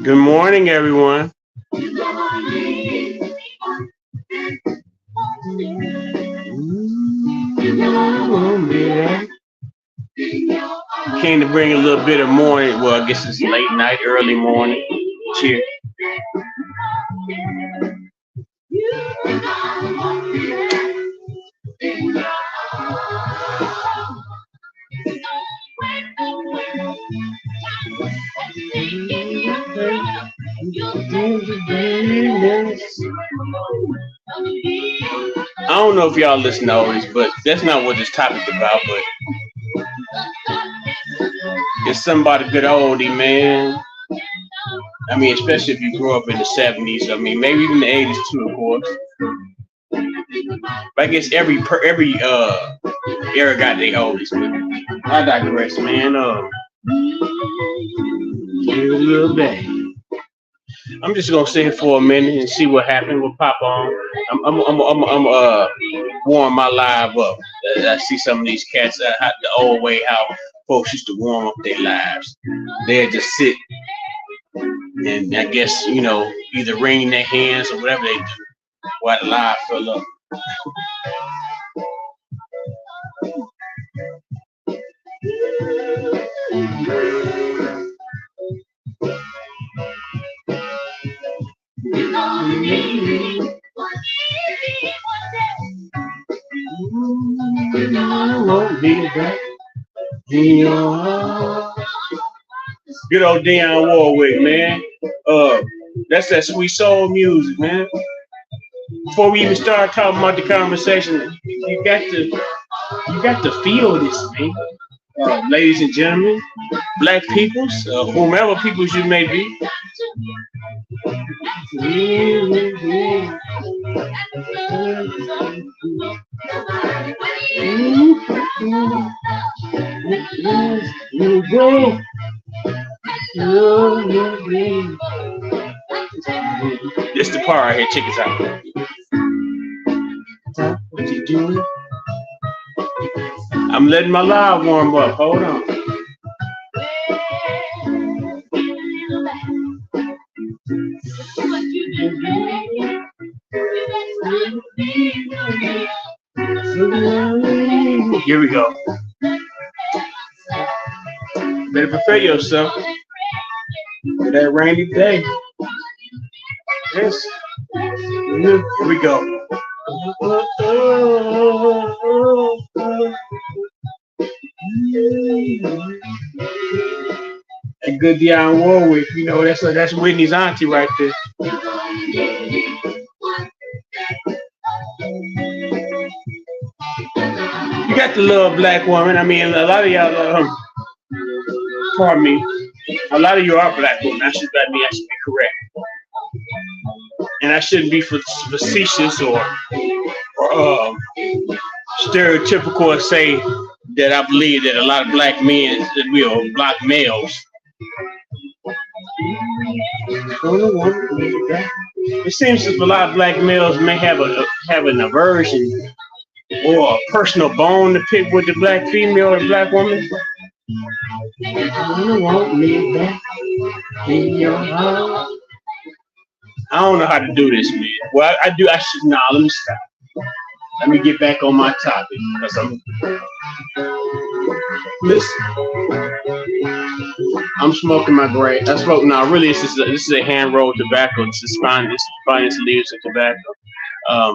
Good morning, everyone. Came to bring a little bit of morning. Well, I guess it's late night, early morning. Cheer. I don't know if y'all listen to all this, but that's not what this topic's about. But it's something about a good oldie, man. I mean, especially if you grew up in the '70s. I mean, maybe even the '80s too, of course. But I guess every era got their oldies. But I digress, man. Give it a little bit. I'm just gonna sit here for a minute and see what happens. We'll pop on. I'm warm my live up. I see some of these cats the old way how folks used to warm up their lives. They'd just sit and I guess either wring their hands or whatever they do while the live fill up. Good old Dionne Warwick, man. That's that sweet soul music, man. Before we even start talking about the conversation, you got to feel this, man. Ladies and gentlemen, black peoples, whomever peoples you may be. This the part right here. Check this out. What you doing? I'm letting my live warm up. Hold on. Here we go. Better prepare yourself for that rainy day. Yes. Here we go. A good Dionne Warwick, that's Whitney's auntie right there. You got the little black woman. I mean, a lot of y'all, pardon me, a lot of you are black women. I should be correct. And I shouldn't be facetious or stereotypical and say that I believe that a lot of black men, that we are black males. It seems as a lot of black males may have an aversion or a personal bone to pick with the black female or the black woman. I don't know how to do this, man. Well, I do. Let me stop. Let me get back on my topic because I'm smoking my gray. I smoke now. Really, this is a hand rolled tobacco. It's finest leaves of tobacco. I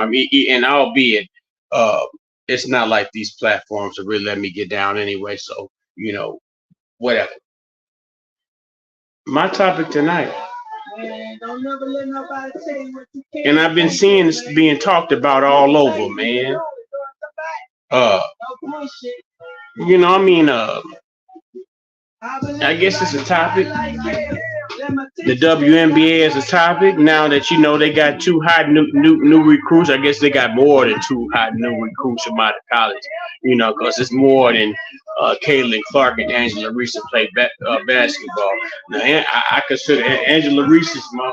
mean, and albeit, it's not like these platforms are really letting me get down anyway. So, whatever. My topic tonight. Don't never let nobody tell you what you can't. And I've been seeing this being talked about all over, man. I guess it's a topic. The WNBA is a topic. Now that they got two hot new recruits, I guess they got more than two hot new recruits from out of college. Because it's more than Caitlin Clark and Angela Reese play basketball. Now, I consider Angela Reese is my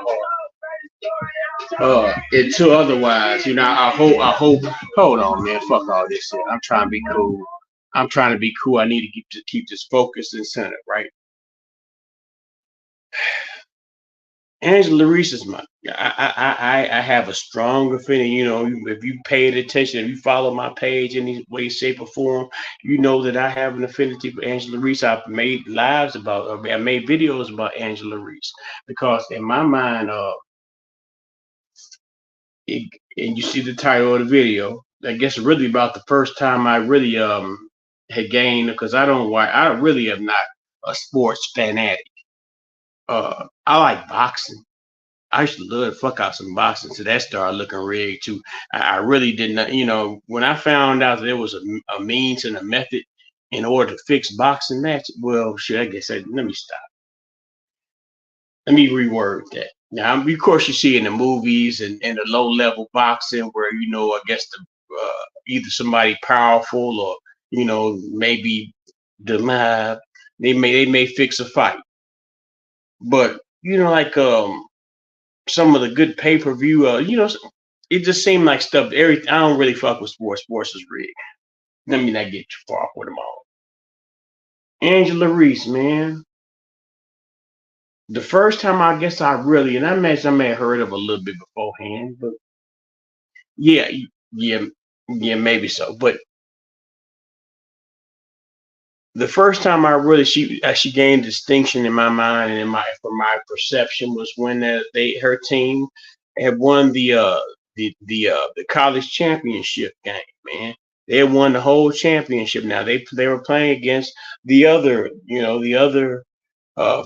heart. Until otherwise, I hope. Hold on, man. Fuck all this shit. I'm trying to be cool. I need to keep this focused and centered, right? Angela Reese is my. I have a strong opinion. If you paid attention, if you follow my page in any way, shape, or form, you know that I have an affinity for Angela Reese. I've made lives about, I made videos about Angela Reese because in my mind, it, and you see the title of the video. I guess really about the first time I really had gained because I don't why I really am not a sports fanatic. I like boxing. I used to love the fuck out some boxing, so that started looking rigged too. I really didn't, when I found out that there was a means and a method in order to fix boxing match. Well, shit, I guess let me stop. Let me reword that. Now, of course, you see in the movies and the low level boxing where I guess either somebody powerful or maybe the they may fix a fight, but like some of the good pay per view, it just seemed like stuff. Everything I don't really fuck with sports. Sports is rigged. Let me not get too far with them all. Angela Reese, man. The first time I guess I really, and I may have heard of a little bit beforehand, but yeah, yeah, yeah, maybe so. But the first time I really she gained distinction in my mind and in my from my perception was when her team had won the college championship game, man. They had won the whole championship. Now they were playing against the other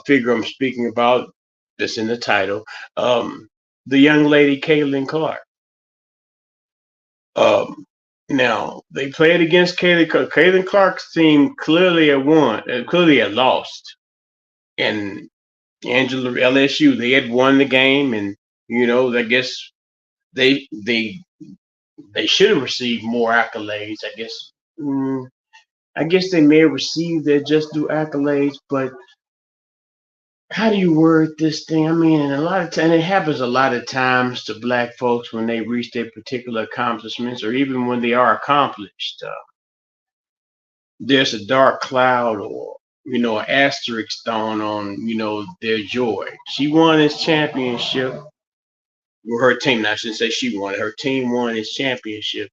figure I'm speaking about that's in the title, um, the young lady Caitlin Clark. Um, Now they played against Caitlin Clark. Caitlin Clark's team clearly had won, clearly had lost, and Angela LSU they had won the game, and I guess they they they should have received more accolades. I guess they may have received their just due accolades, but how do you word this thing? I mean, and a lot of time it happens a lot of times to black folks when they reach their particular accomplishments, or even when they are accomplished. There's a dark cloud or an asterisk thrown on their joy. She won his championship. Well, her team. I shouldn't say she won. Her team won his championship,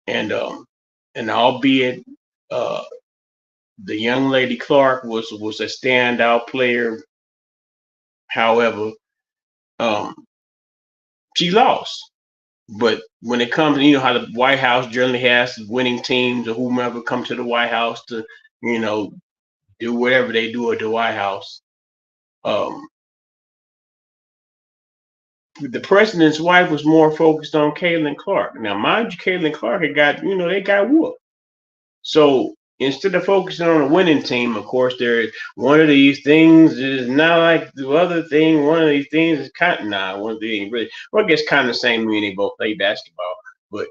and albeit uh, the young lady Clark was a standout player. However, um, she lost. But when it comes, how the White House generally has winning teams or whomever come to the White House to, you know, do whatever they do at the White House. Um, the president's wife was more focused on Caitlin Clark. Now, mind you, Caitlin Clark had got, they got whooped. So instead of focusing on a winning team, of course, there one of these things is not like the other thing. One of these things is kind of one of these really. Well, I guess kind of the same. Meaning they both play basketball, but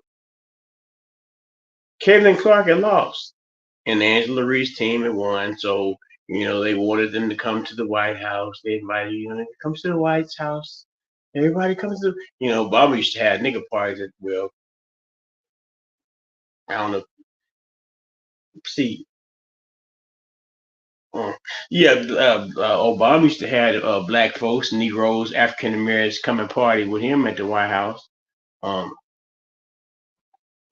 Caitlin Clark had lost, and Angela Reese's team had won. So they wanted them to come to the White House. They invited come to the White House. Everybody comes to Bobby used to have nigga parties at I don't know. See, uh, yeah, Obama used to have black folks, Negroes, African Americans come and party with him at the White House. Um,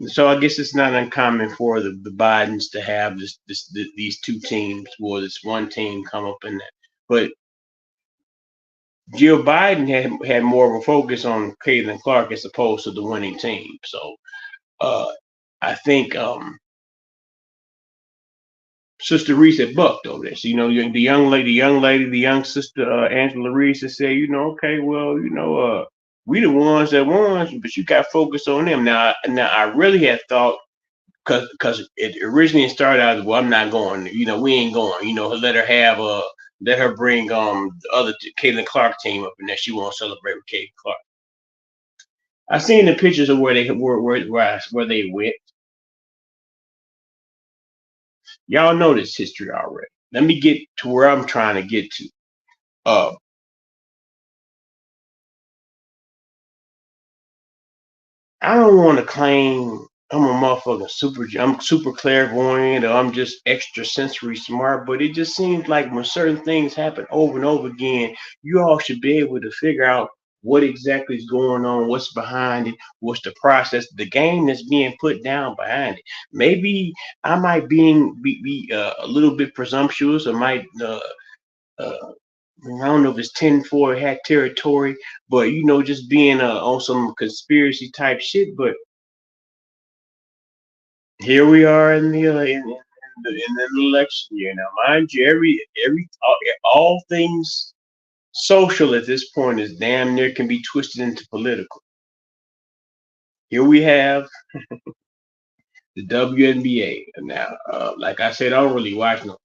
so I guess it's not uncommon for the Bidens to have these two teams, or this one team come up in that. But Jill Biden had more of a focus on Caitlin Clark as opposed to the winning team. So uh, I think Sister Reese had bucked over this. The young sister Angela Reese had said, okay, well, we the ones that won, but you got focused on them. Now I really had thought because it originally started out as, well, I'm not going. We ain't going. Let her bring the other Caitlin Clark team up, and then she won't celebrate with Caitlin Clark. I seen the pictures of where they where they went. Y'all know this history already. Let me get to where I'm trying to get to. Uh, I don't want to claim I'm a motherfucking I'm super clairvoyant or I'm just extra sensory smart, but it just seems like when certain things happen over and over again, you all should be able to figure out what exactly is going on, what's behind it, what's the process, the game that's being put down behind it. Maybe I might be a little bit presumptuous or might uh, I don't know if it's 10-4 hat territory, but just being on some conspiracy type shit. But here we are in the election year now. Mind you, all things social at this point is damn near can be twisted into political. Here we have the WNBA now. Like I said, I don't really watch no.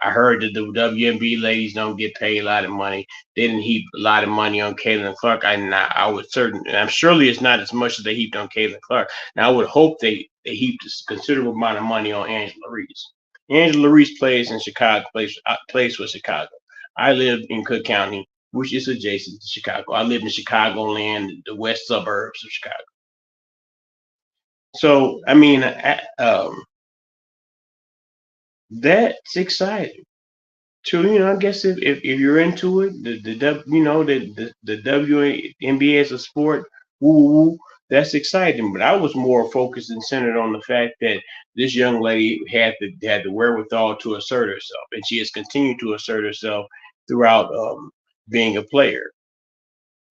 I heard that the WNBA ladies don't get paid a lot of money. They didn't heap a lot of money on Caitlin Clark. I would certain, and I'm surely it's not as much as they heaped on Caitlin Clark. Now I would hope they heaped a considerable amount of money on Angela Reese. Angela Reese plays in Chicago, plays for Chicago. I live in Cook County, which is adjacent to Chicago. I live in Chicagoland, the west suburbs of Chicago. So I mean, that's exciting. True, I guess if you're into it, the WNBA as a sport, woo, woo, woo, that's exciting. But I was more focused and centered on the fact that this young lady had the wherewithal to assert herself, and she has continued to assert herself throughout being a player,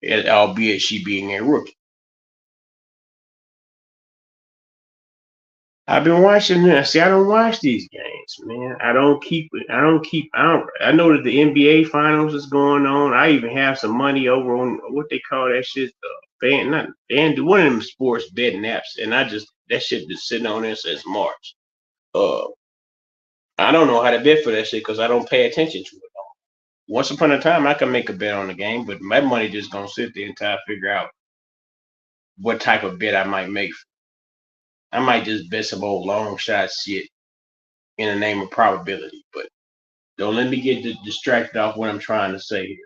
albeit she being a rookie. I've been watching this. See, I don't watch these games, man. I don't keep it. I don't keep. I don't. I know that the NBA finals is going on. I even have some money over on what they call that shit. Fan, not fan. One of them sports betting apps, and I just that shit just sitting on there since March. Uh, I don't know how to bet for that shit because I don't pay attention to it. Once upon a time, I could make a bet on the game, but my money just gonna sit there until I figure out what type of bet I might make. I might just bet some old long shot shit in the name of probability, but don't let me get distracted off what I'm trying to say here.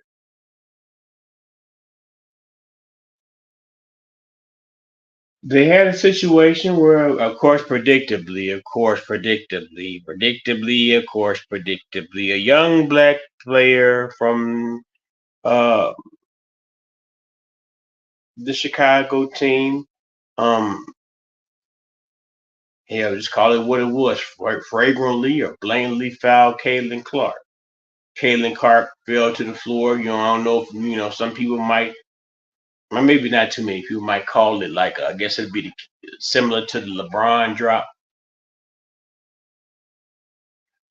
They had a situation where, predictably, a young black player from uh, the Chicago team, um, hell, just call it what it was, flagrantly or blatantly fouled Caitlin Clark. Caitlin Clark fell to the floor. I don't know if some people might, or maybe not too many people might call it like I guess it'd be similar to the LeBron drop,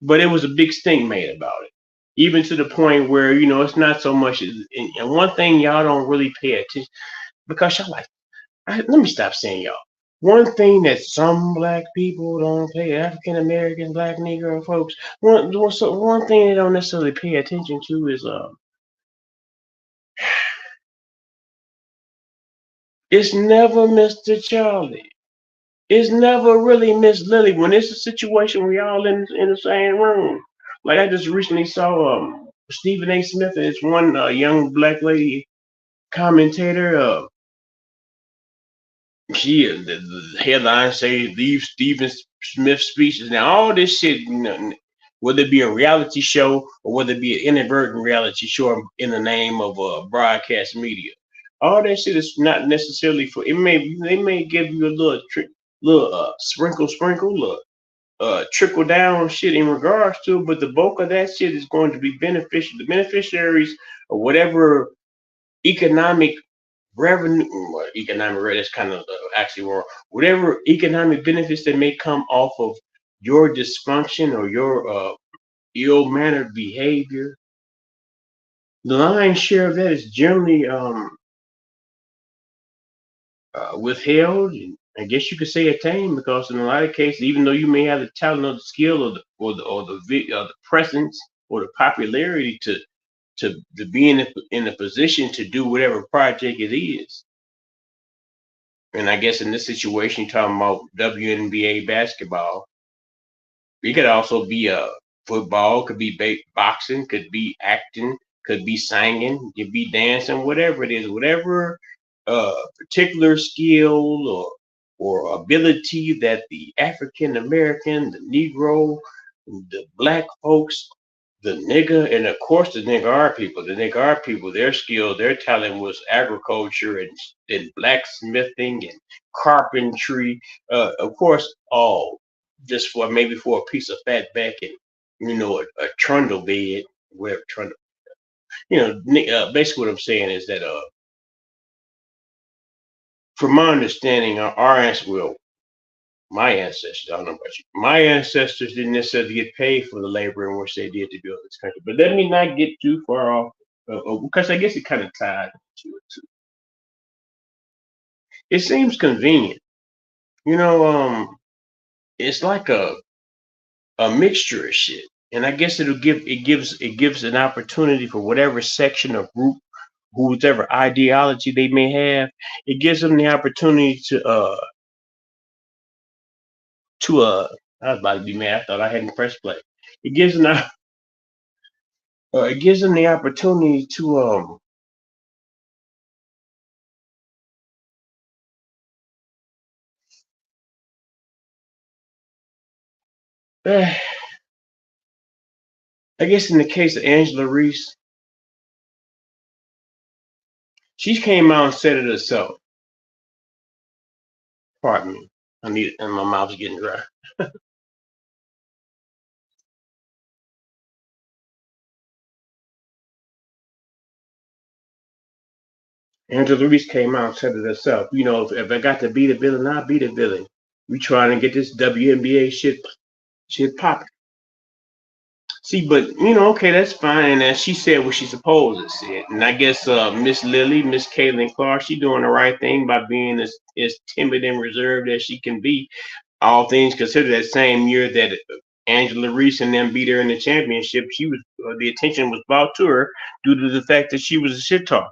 but it was a big stink made about it. Even to the point where it's not so much. And one thing y'all don't really pay attention because y'all like. Let me stop saying y'all. One thing that some black people don't pay, African Americans, black Negro folks, one thing they don't necessarily pay attention to is it's never Mr. Charlie. It's never really Miss Lily when it's a situation where y'all in the same room. Like I just recently saw Stephen A. Smith and this one young black lady commentator. The headline say leave Stephen Smith speeches. Now all this shit, whether it be a reality show or whether it be an inadvertent reality show in the name of broadcast media, all that shit is not necessarily for. They may give you a little trick, little sprinkle, look trickle down shit in regards to, but the bulk of that shit is going to be beneficial. The beneficiaries of whatever economic revenue, economic revenue, that's kind of actually wrong. Whatever economic benefits that may come off of your dysfunction or your ill mannered behavior, the lion's share of that is generally withheld. And I guess you could say attained because in a lot of cases, even though you may have the talent or the skill or the presence or the popularity to be in a position to do whatever project it is. And I guess in this situation, you're talking about WNBA basketball. It could also be football, could be boxing, could be acting, could be singing, could be dancing, whatever it is, whatever particular skill or or ability that the African American, the Negro, the black folks, the nigger, and of course the nigger people. The nigger people, their skill, their talent was agriculture and blacksmithing and carpentry. Of course, all just for maybe for a piece of fat back and a trundle bed, where trundle. Basically what I'm saying is that from my understanding, my ancestors, I don't know about you, my ancestors didn't necessarily get paid for the labor in which they did to build this country. But let me not get too far off, because I guess it kind of tied to it too. It seems convenient, you know. It's like a mixture of shit, and I guess it gives an opportunity for whatever section or group, whoever ideology they may have. It gives them the opportunity to. I was about to be mad. I thought I hadn't pressed play. It gives them it gives them the opportunity to I guess in the case of Angela Reese, she came out and said it herself. Pardon me. I need it, and my mouth's getting dry. Angela Reese came out and said it herself. If I got to be the villain, I'll be the villain. We trying to get this WNBA shit popping. See, but okay, that's fine. And she said what she supposed to say. And I guess Miss Caitlin Clark, she doing the right thing by being as timid and reserved as she can be. All things considered, that same year that Angela Reese and them beat her in the championship, she was the attention was brought to her due to the fact that she was a shit talker.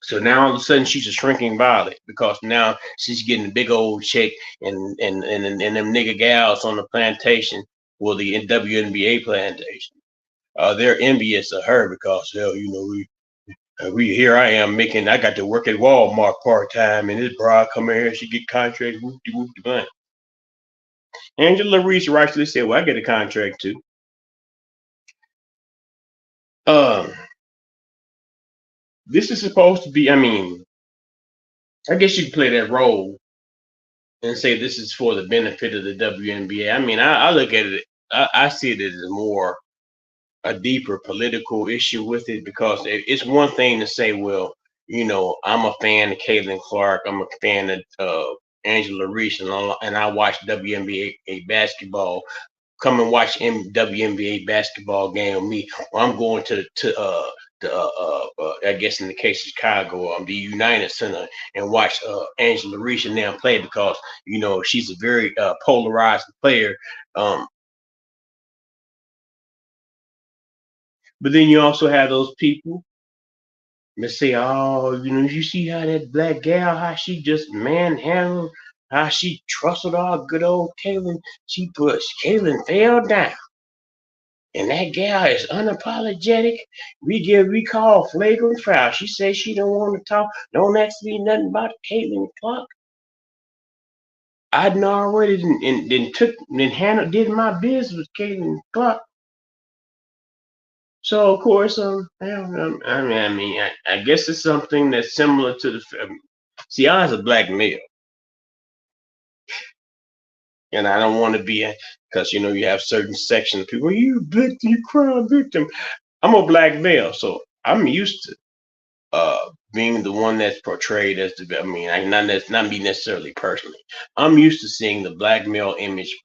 So now all of a sudden she's a shrinking violet because now she's getting a big old check, and them nigga gals on the plantation, well, the WNBA plantation, they're envious of her because hell, we here I am I got to work at Walmart part time, and this broad come in here, she get contract, whoop de bun. Angela Reese rightfully said, "Well, I get a contract too." Um, this is supposed to be. I mean, I guess you can play that role and say this is for the benefit of the WNBA. I mean, I look at it. I see it as more a deeper political issue with it because it's one thing to say, well, I'm a fan of Caitlin Clark, I'm a fan of Angela Reese, and I watch WNBA basketball. Come and watch WNBA basketball game with me. Or I'm going to I guess in the case of Chicago, the United Center and watch Angela Reese and them play because she's a very polarized player. Um, but then you also have those people that say, "Oh, you see how that black gal, how she just manhandled, how she trusted our good old Kaylin. Kaylin fell down." And that gal is unapologetic. We call flagrant foul. She says she don't want to talk. Don't ask me nothing about Caitlin Clark. I done already did my business with Caitlin Clark. So of course, I guess it's something that's similar to the. See, I was a black male, and I don't want to be because you have certain sections of people. You victim, you crime victim. I'm a black male, so I'm used to being the one that's portrayed as the. I mean, not me necessarily personally. I'm used to seeing the black male image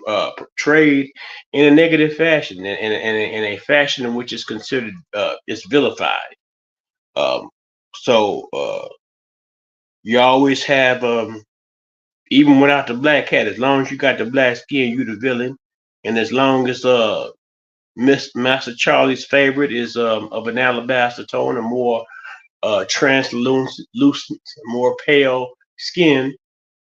portrayed in a negative fashion, in a fashion in which is considered is vilified. Um, so you always have even without the black hat, as long as you got the black skin, you the villain, and as long as Master Charlie's favorite is of an alabaster tone or more translucent, more pale skin,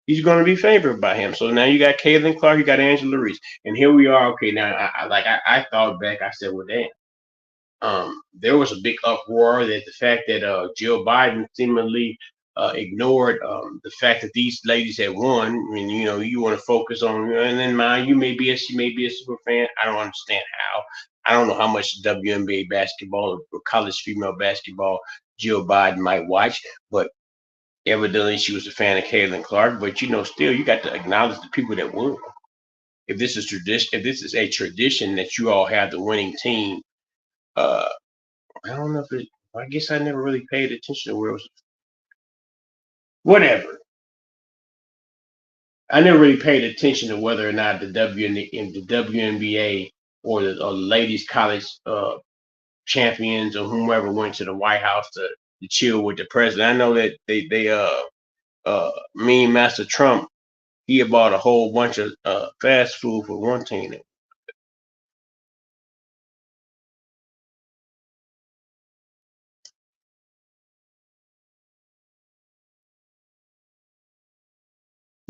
he's going to be favored by him. So now you got Caitlin Clark, you got Angela Reese, and here we are. Okay, now I thought back. I said, well, damn. There was a big uproar that the fact that Joe Biden seemingly ignored the fact that these ladies had won. I mean, you want to focus on, and then mind you may be a super fan. I don't understand how. I don't know how much WNBA basketball or college female basketball Jill Biden might watch, but evidently she was a fan of Caitlin Clark. But still, you got to acknowledge the people that won. If this is tradition, if this is a tradition that you all have the winning team, uh, I don't know if it. I guess I never really paid attention to where it was. Whatever. I never really paid attention to whether or not the WNBA or the ladies college champions or whomever went to the White House to chill with the president. I know that Mean Master Trump, he had bought a whole bunch of fast food for one team.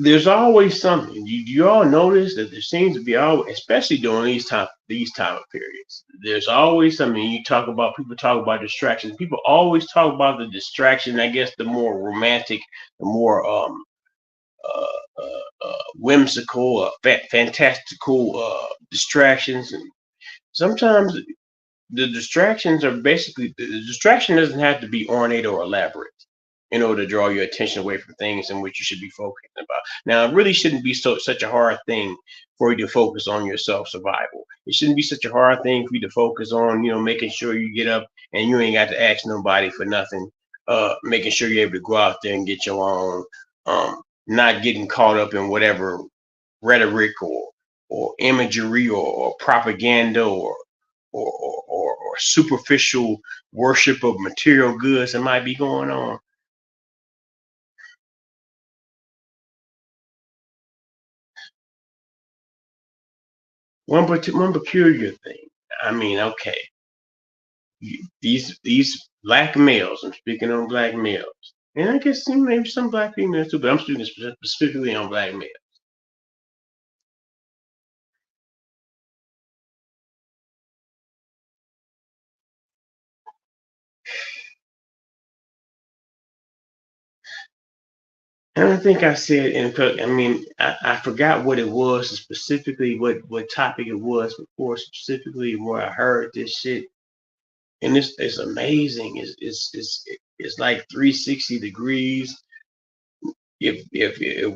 There's always something. You all notice that there seems to be always, especially during these time of periods. There's always something. People talk about distractions. People always talk about the distraction. I guess the more romantic, the more whimsical, fantastical distractions. And sometimes the distraction doesn't have to be ornate or elaborate in order to draw your attention away from things in which you should be focusing about. Now, it really shouldn't be such a hard thing for you to focus on your self survival. It shouldn't be such a hard thing for you to focus on, making sure you get up and you ain't got to ask nobody for nothing. Making sure you're able to go out there and get your own. Not getting caught up in whatever rhetoric or imagery or propaganda or superficial worship of material goods that might be going on. One peculiar thing. I mean, okay, these black males. I'm speaking on black males, and I guess maybe some black females too, but I'm speaking specifically on black males. And I think I said, I mean, I forgot what it was specifically, what topic it was before, specifically where I heard this shit, and it's amazing. It's like 360 degrees. If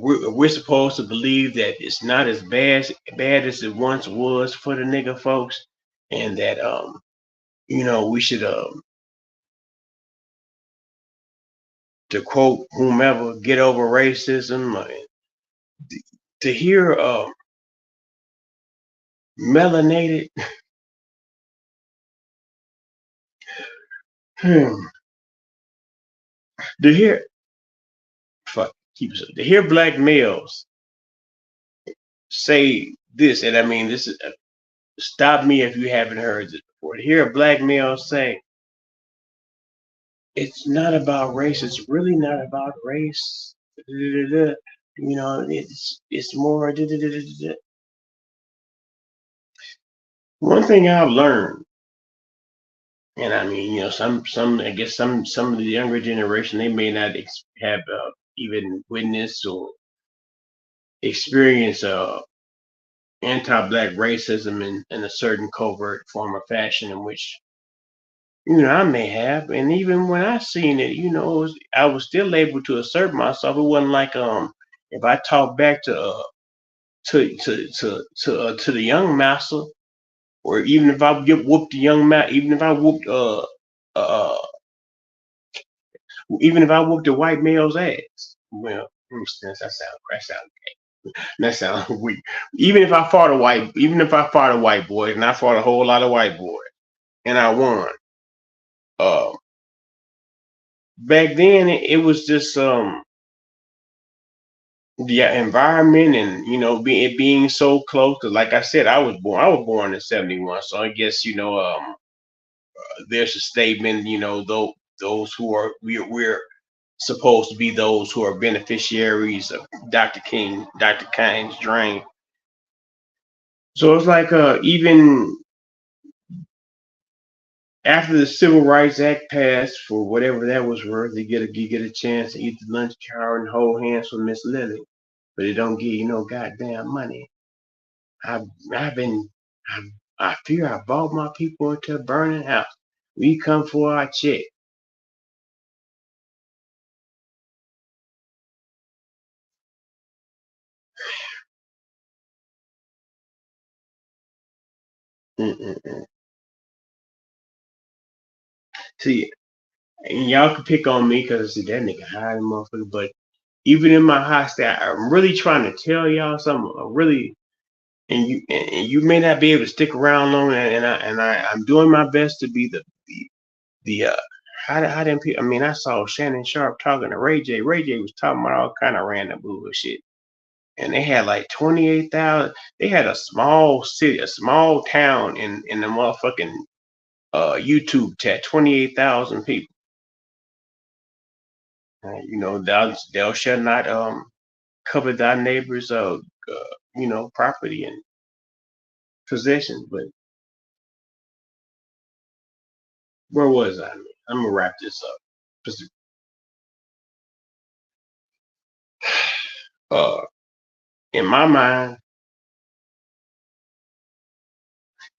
we're supposed to believe that it's not as bad as it once was for the nigga folks, and that we should to quote whomever, get over racism. To hear melanated to hear fuck keep it to hear black males say this, and I mean this is stop me if you haven't heard this before. To hear a black male say it's not about race, it's really not about race. It's more. One thing I've learned, and I mean, some I guess some of the younger generation, they may not have even witnessed or experienced anti-black racism in a certain covert form or fashion in which I may have, and even when I seen it, I was still able to assert myself. It wasn't like if I talk back to the young master, or even if I get whooped the young man, uh even if I whooped the white male's ass. Well, that sounds weak. Even if I fought a white boy, and I fought a whole lot of white boys, and I won. Uh, Back then it was just the environment, and it being so close. 'Cause like I said, I was born in '71, so I guess there's a statement. Though those who are we're supposed to be those who are beneficiaries of Dr. King's dream. So it's like even After the Civil Rights Act passed, for whatever that was worth, you get a chance to eat the lunch cow and hold hands with Miss Lily, but it don't give you no goddamn money. I've I've been I, I fear I bought my people into a burning house. We come for our check. Mm-mm-mm. See, and y'all can pick on me because that nigga high motherfucker. But even in my high state, I'm really trying to tell y'all something. I'm really, and you may not be able to stick around long. I'm doing my best to be the how them people. I mean, I saw Shannon Sharp talking to Ray J. Ray J was talking about all kind of random bullshit, and they had like 28,000. They had a small city, a small town in the motherfucking YouTube chat, 28,000 people. You know, thou shall not covet thy neighbor's property and possession. But where was I? I'm gonna wrap this up. 'Cause, Uh, in my mind,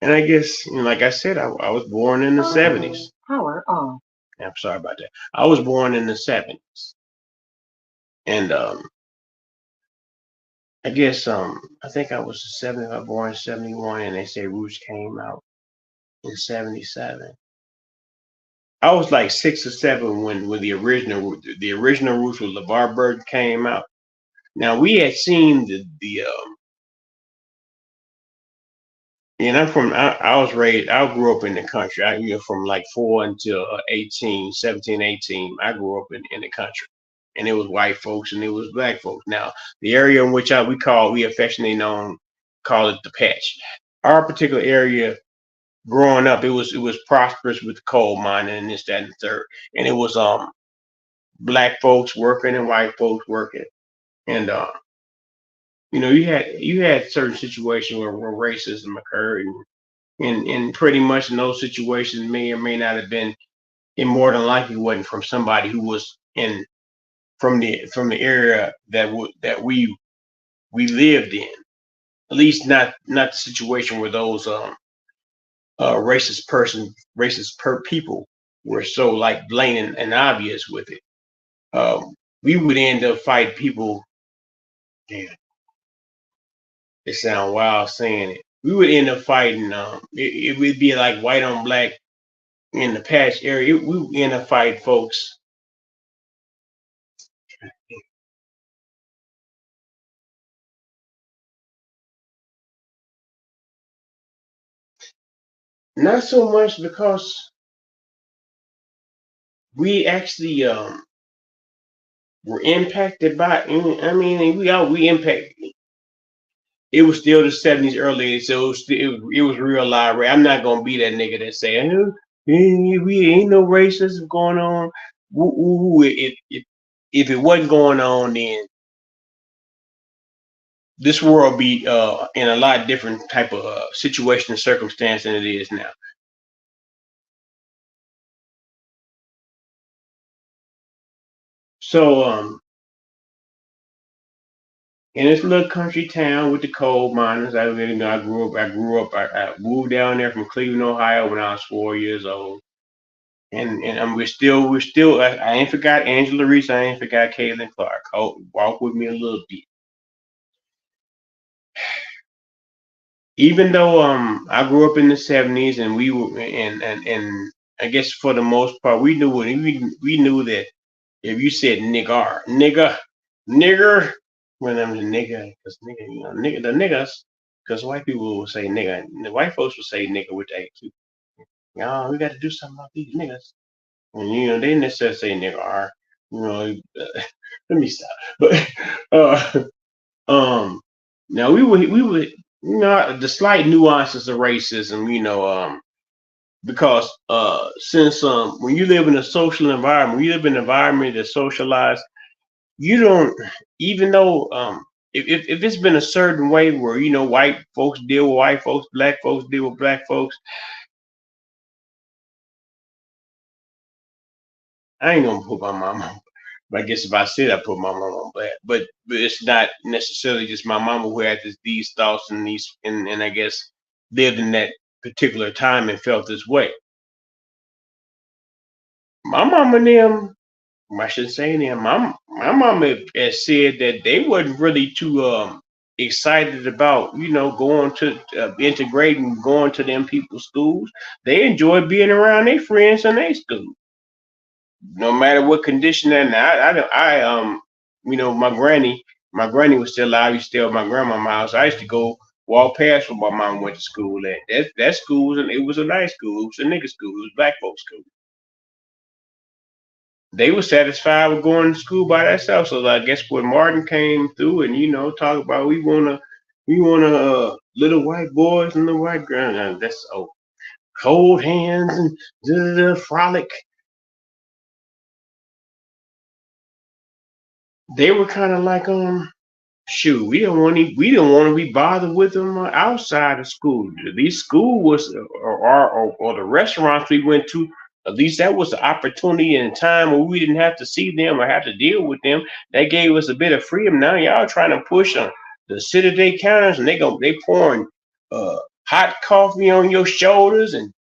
and I guess like I said, I was born in the '70s. Power on. I'm sorry about that. I was born in the '70s, and I guess I think I was 70. I was born in '71, and they say Roots came out in '77. I was like 6 or 7 when the original Roots with LeVar Burton came out. Now we had seen the and I was raised I grew up in the country. From like 4 until 18, 17, 18. I grew up in the country. And it was white folks and it was black folks. Now the area in which we affectionately known call it the patch. Our particular area growing up, it was prosperous with coal mining and this, that, and the third. And it was black folks working and white folks working. And you had certain situations where racism occurred, and pretty much in those situations may or may not have been, and more than likely wasn't from somebody who was in from the area that we lived in. At least not the situation where those racist per people were so like blatant and obvious with it. We would end up fighting people. Damn, it sounds wild saying it. We would end up fighting. It would be like white on black in the patch area. We would end up fighting folks. Not so much because we actually were impacted by. I mean, we impacted. It was still the '70s early, so it was real live. I'm not gonna be that nigga that say, we ain't no racism going on. If it wasn't going on, then this world be in a lot different type of situation and circumstance than it is now. So in this little country town with the coal miners, I moved down there from Cleveland, Ohio when I was 4 years old. And we're still I ain't forgot Angela Reese, I ain't forgot Caitlin Clark. Walk with me a little bit. Even though I grew up in the '70s and we were and I guess for the most part we knew that if you said nigger, when I'm a nigga, because nigga, nigga, the niggas, because white people will say nigga, and the white folks will say nigga with that too. We got to do something about these niggas. And they didn't necessarily say nigga R. You know, let me stop. But um, now we would the slight nuances of racism. Because since when you live in a social environment, when you live in an environment that's socialized, you don't even though if it's been a certain way where white folks deal with white folks, black folks deal with black folks, I ain't gonna put my mama. But I guess if I said I put my mama on blast, but it's not necessarily just my mama who had these thoughts and and I guess lived in that particular time and felt this way. My mama and them, I shouldn't say them. My mama has said that they wasn't really too excited about going to integrating, going to them people's schools. They enjoy being around their friends in their school, no matter what condition they're in. My granny was still alive. I used to stay at my grandma's house. I used to go walk past where my mom went to school at. That school was it was a nice school. It was a nigga school. It was black folks school. They were satisfied with going to school by themselves. So I guess when Martin came through and talk about we wanna little white boys and little white girls. That's hold hands and frolic. They were kind of like shoot, we don't want to be bothered with them outside of school. At least school was or the restaurants we went to. At least that was the opportunity and time where we didn't have to see them or have to deal with them. That gave us a bit of freedom. Now y'all trying to push on the sit-a-day counters and they pouring uh, hot coffee on your shoulders and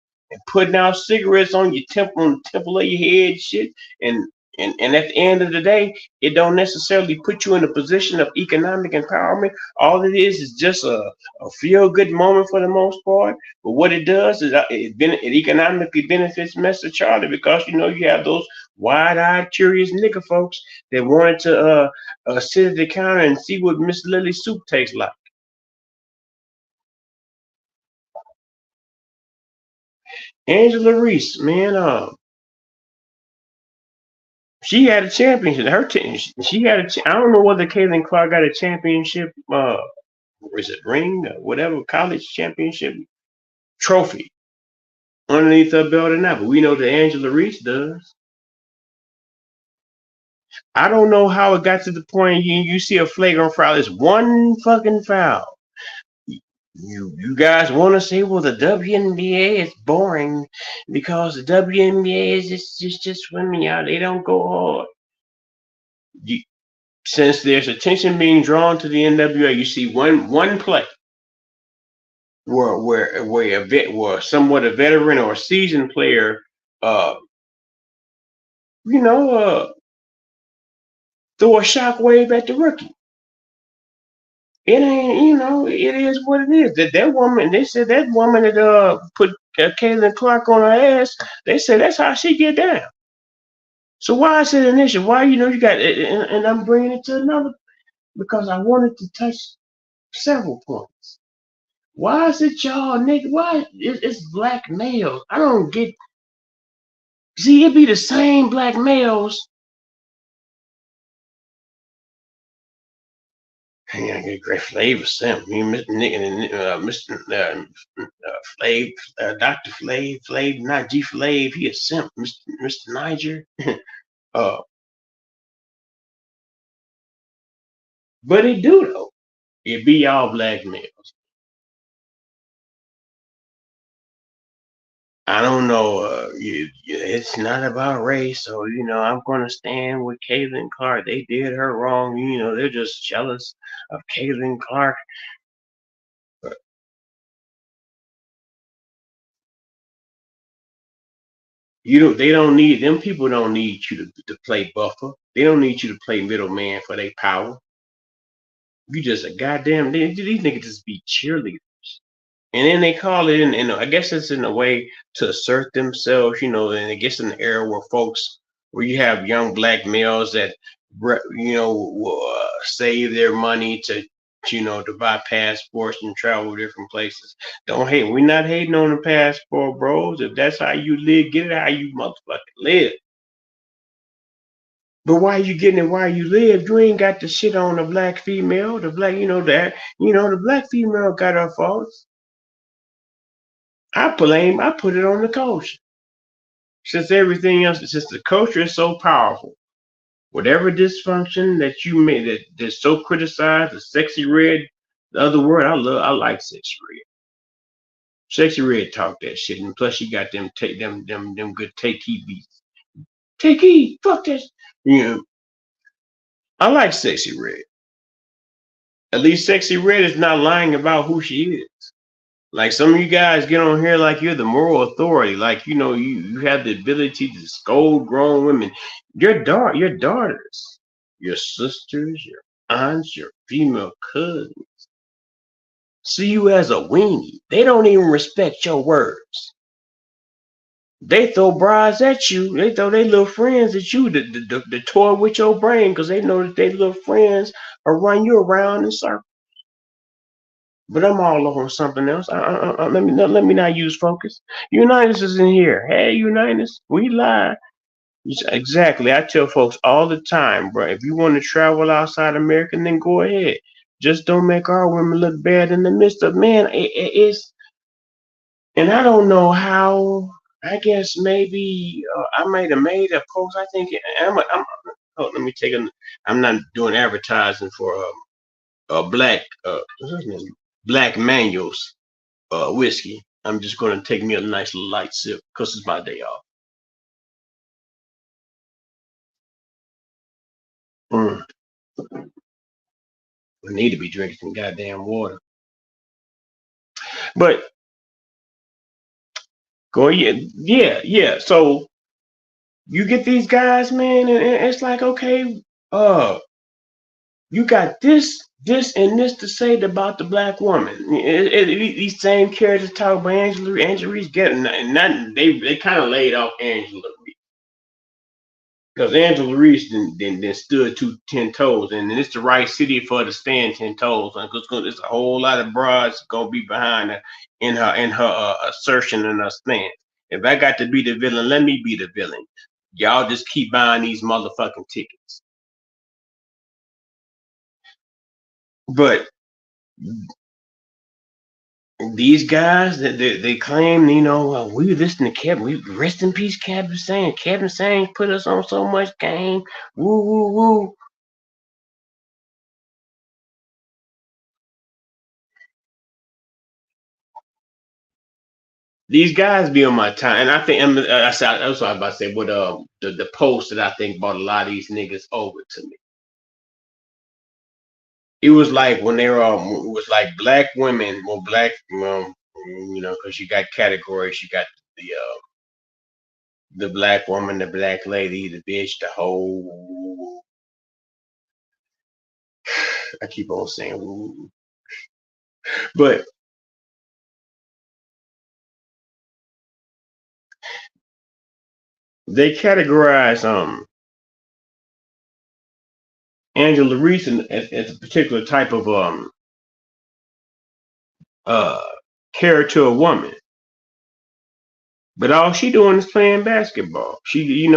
putting out cigarettes on the temple of your head, shit. And and at the end of the day, it don't necessarily put you in a position of economic empowerment. All it is just a feel good moment for the most part. But what it does is it economically benefits Mr. Charlie because you have those wide-eyed, curious nigga folks that wanted to sit at the counter and see what Miss Lily's soup tastes like. Angela Reese, man, she had a championship. Her team, she had I don't know whether Caitlin Clark got a championship. Is it ring or whatever college championship trophy underneath her belt or not? But we know that Angela Reese does. I don't know how it got to the point you see a flagrant foul. It's one fucking foul. You guys want to say, well, the WNBA is boring because the WNBA is just swimming out. They don't go hard. You, since there's attention being drawn to the NWA, you see one play where somewhat a veteran or a seasoned player, uh, you know, throw a shockwave at the rookie. It ain't, it is what it is. That woman, they said that woman that put Caitlin Clark on her ass. They said that's how she get down. So why is it an issue? Why you got, and I'm bringing it to another because I wanted to touch several points. Why is it y'all nigga? Why it's black males? I don't get. See, it be the same black males. Hang on, get great flavor simp. Me, Mr. Nick, and Mr. Flav, Dr. Flav, not G Flav. He a simp, Mr. Niger. uh, but it do though. It be all black males. I don't know. It's not about race, so I'm gonna stand with Caitlin Clark. They did her wrong. They're just jealous of Caitlin Clark. They don't need them people. Don't need you to play buffer. They don't need you to play middleman for their power. You just a goddamn. These niggas just be cheerleaders. And then they call it, and I guess it's in a way to assert themselves, and I guess in the era where you have young black males that, will save their money to buy passports and travel different places. Don't hate. We're not hating on the passport, bros. If that's how you live, get it how you motherfucking live. But why you getting it while you live? You ain't got to shit on the black female. The black, the black female got her faults. I put it on the culture. Since everything else, since the culture is so powerful, whatever dysfunction that you made that's so criticized, the sexy red, the other word I like sexy red. Sexy red talk that shit, and plus she got them take them good take beats. Take heed. Fuck this. You know, I like Sexy Red. At least Sexy Red is not lying about who she is. Like some of you guys get on here like you're the moral authority. Like, you know, you have the ability to scold grown women. Your daughters, your sisters, your aunts, your female cousins see you as a weenie. They don't even respect your words. They throw bras at you. They throw their little friends at you to toy with your brain because they know that their little friends are run you around in circles. But I'm all over something else. Let me not use focus. Unitas is in here. Hey, Unitas, we live. Exactly. I tell folks all the time, bro. If you want to travel outside America, then go ahead. Just don't make our women look bad in the midst of man. It's and I don't know how. I guess maybe I might have made a post. I think oh, let me take a. I'm not doing advertising for black what's his name? Black Manuals whiskey. I'm just going to take me a nice little light sip because it's my day off. Mm. I need to be drinking some goddamn water. But go yeah. So you get these guys, man, and it's like, okay, you got this, and this to say about the black woman. These same characters talk about Angela Reese getting nothing. They kind of laid off Angela Reese because Angela Reese then stood 10 toes, and it's the right city for her to stand 10 toes. Because there's a whole lot of broads gonna be behind her in her assertion and her stance. If I got to be the villain, let me be the villain. Y'all just keep buying these motherfucking tickets. But these guys that they claim, you know, we listen to Kevin. We rest in peace, Kevin Sang. Kevin Sang put us on so much game. Woo woo woo. These guys be on my time, and I think that's what I was about to say. With the post that I think brought a lot of these niggas over to me. It was like when they were it was like black women, well, black, you know, because you got categories. You got the black woman, the black lady, the bitch, the whole. I keep on saying, woo. But they categorize Angela Reese as a particular type of uh character of woman. But all she doing is playing basketball. She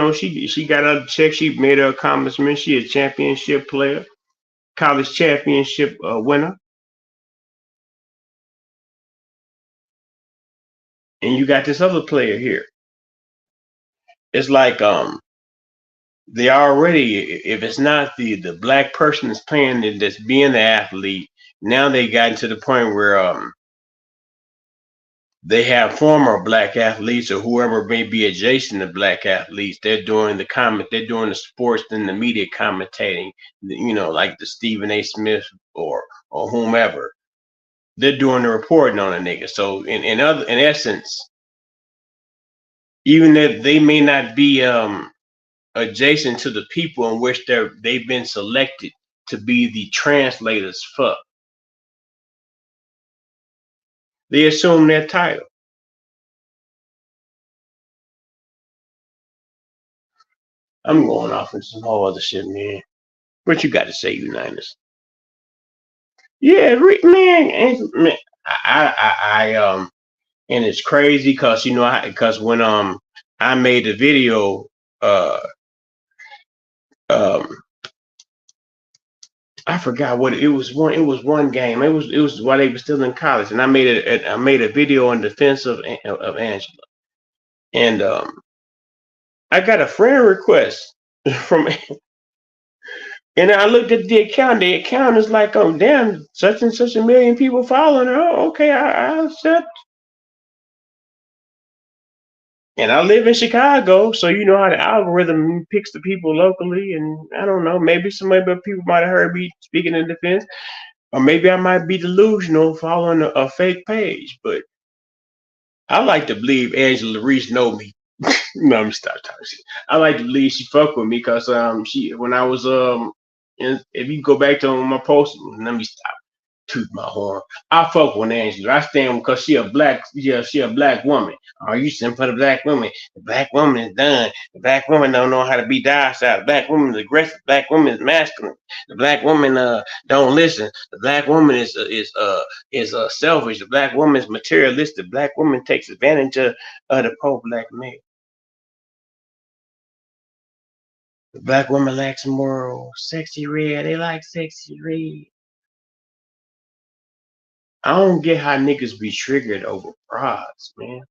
got a check. She made her accomplishment. She a championship player, college championship winner. And you got this other player here. It's like they already, if it's not the black person that's playing that's being the athlete, now they gotten to the point where they have former black athletes or whoever may be adjacent to black athletes. They're doing the sports and the media commentating, you know, like the Stephen A. Smith or whomever. They're doing the reporting on a nigga. So in essence, even if they may not be adjacent to the people in which they've been selected to be the translators for, they assume their title. I'm going off into some whole other shit, man. What you got to say, Unitas? Yeah, man, man, and it's crazy because because when I made the video, uh, um, I forgot what it was. It was one game. It was while they were still in college, and I made a video in defense of Angela, and I got a friend request from. And I looked at the account. The account is like, oh damn, such and such a million people following her. Oh, okay, I accept. And I live in Chicago, so you know how the algorithm picks the people locally. And I don't know, maybe some other people might have heard me speaking in defense, or maybe I might be delusional following a fake page. But I like to believe Angela Reese know me. No, I'm stop talking shit. I like to believe she fuck with me because she when I was if you go back to my post, let me stop toot my horn. I fuck with Angela. I stand because she a black woman. Oh, you stand for the black woman. The black woman is done. The black woman don't know how to be docile. The black woman is aggressive. The black woman is masculine. The black woman don't listen. The black woman is selfish. The black woman is materialistic. The black woman takes advantage of the poor black man. The black woman lacks moral. Sexy red. They like sexy red. I don't get how niggas be triggered over broads, man.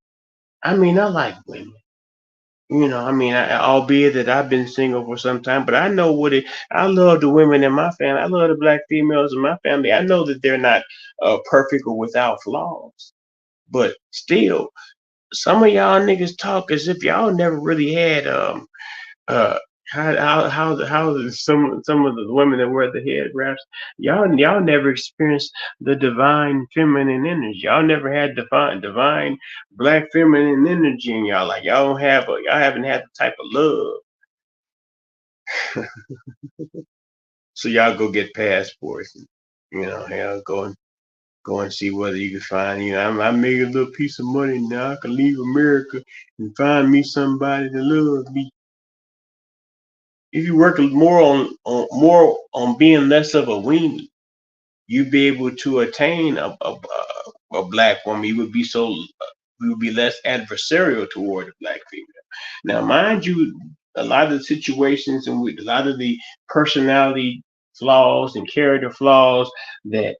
I mean, I like women. You know, I mean, albeit that I've been single for some time, but I know what it. I love the women in my family. I love the black females in my family. I know that they're not perfect or without flaws, but still, some of y'all niggas talk as if y'all never really had uh how some of the women that wear the head wraps, y'all never experienced the divine feminine energy. Y'all never had divine black feminine energy in y'all. Like y'all haven't had the type of love. So y'all go get passports and hell go and see whether you can find, I make a little piece of money now. I can leave America and find me somebody to love me. If you work more on being less of a weenie, you'd be able to attain a black woman. You would be less adversarial toward a black female. Now, mind you, a lot of the situations and a lot of the personality flaws and character flaws that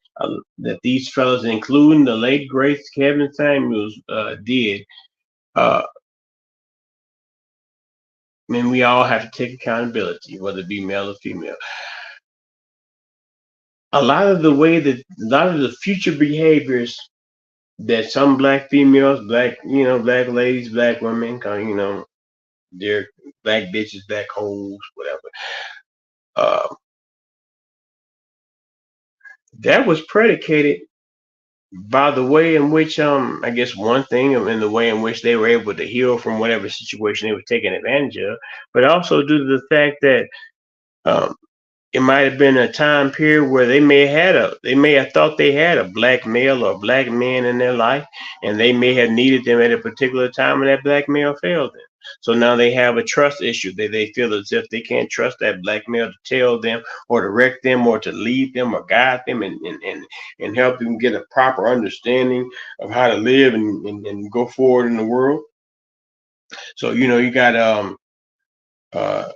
these fellas, including the late great Kevin Samuels, did. Uh, I mean, we all have to take accountability, whether it be male or female. A lot of the future behaviors that some black females, black ladies, black women, they're black bitches, black hoes, whatever. Uh, that was predicated by the way in which, I guess one thing, in the way in which they were able to heal from whatever situation they were taking advantage of, but also due to the fact that um, it might have been a time period where they may have thought they had a black male or a black man in their life, and they may have needed them at a particular time, and that black male failed them. So now they have a trust issue. They feel as if they can't trust that black male to tell them or direct them or to lead them or guide them and help them get a proper understanding of how to live and go forward in the world. So you got uh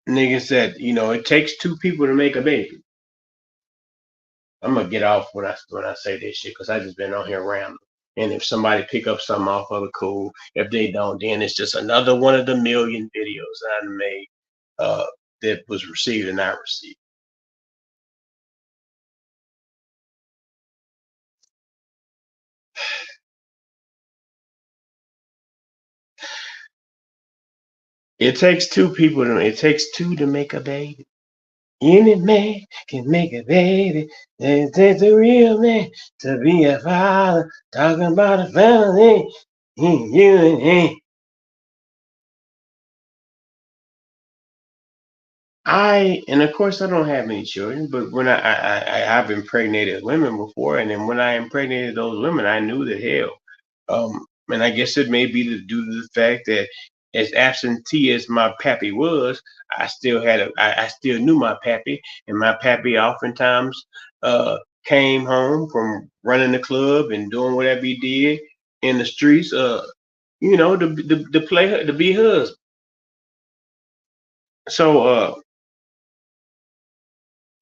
niggas said, it takes two people to make a baby. I'm gonna get off when I say this shit because I just been on here rambling. And if somebody pick up something off of it, cool. If they don't, then it's just another one of the million videos that I made uh, that was received and not received. It takes two to make a baby. Any man can make a baby. It takes a real man to be a father. Talking about a family. You and him. And of course I don't have any children, but when I've impregnated women before, and then when I impregnated those women, I knew that hell. And I guess it may be due to the fact that as absentee as my pappy was, I still knew my pappy, and my pappy oftentimes came home from running the club and doing whatever he did in the streets, to be husband. So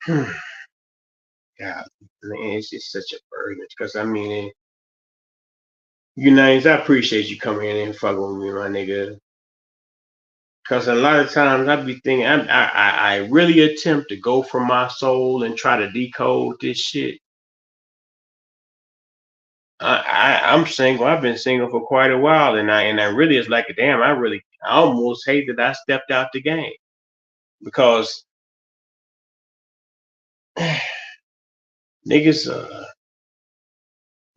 God, man, it's just such a burden. Because I mean, I appreciate you coming in and fucking with me, my nigga. Because a lot of times I be thinking, I really attempt to go for my soul and try to decode this shit. I'm single. I've been single for quite a while, and I really is like, damn. I almost hate that I stepped out the game because niggas,